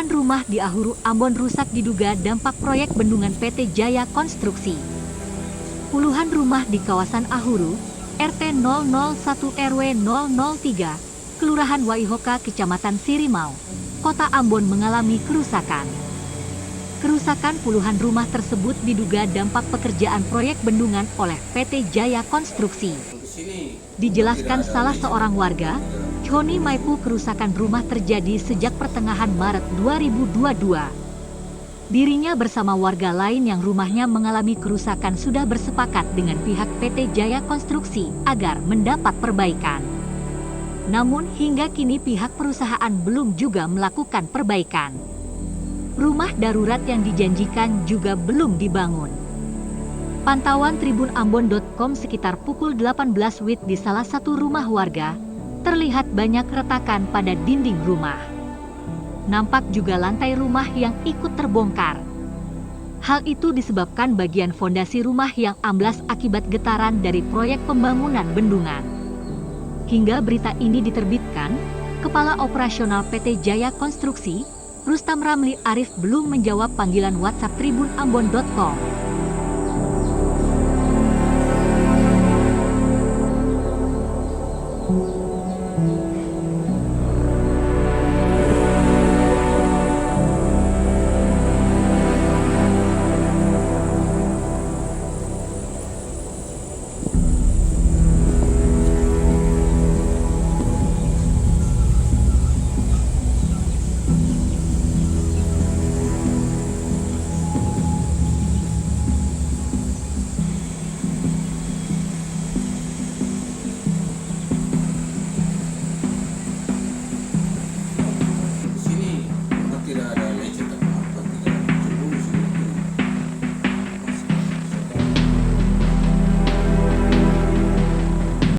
Puluhan rumah di Ahuru, Ambon rusak diduga dampak proyek bendungan PT Jaya Konstruksi. Puluhan rumah di kawasan Ahuru, RT 001 RW 003, Kelurahan Waihoka, Kecamatan Sirimau, Kota Ambon mengalami kerusakan. Kerusakan puluhan rumah tersebut diduga dampak pekerjaan proyek bendungan oleh PT Jaya Konstruksi. Dijelaskan salah seorang warga, Choni Maipu, kerusakan rumah terjadi sejak pertengahan Maret 2022. Dirinya bersama warga lain yang rumahnya mengalami kerusakan sudah bersepakat dengan pihak PT Jaya Konstruksi agar mendapat perbaikan. Namun hingga kini pihak perusahaan belum juga melakukan perbaikan. Rumah darurat yang dijanjikan juga belum dibangun. Pantauan tribunambon.com sekitar pukul 18 WIB di salah satu rumah warga, terlihat banyak retakan pada dinding rumah. Nampak juga lantai rumah yang ikut terbongkar. Hal itu disebabkan bagian fondasi rumah yang amblas akibat getaran dari proyek pembangunan bendungan. Hingga berita ini diterbitkan, Kepala Operasional PT Jaya Konstruksi, Rustam Ramli Arif belum menjawab panggilan WhatsApp tribunambon.com.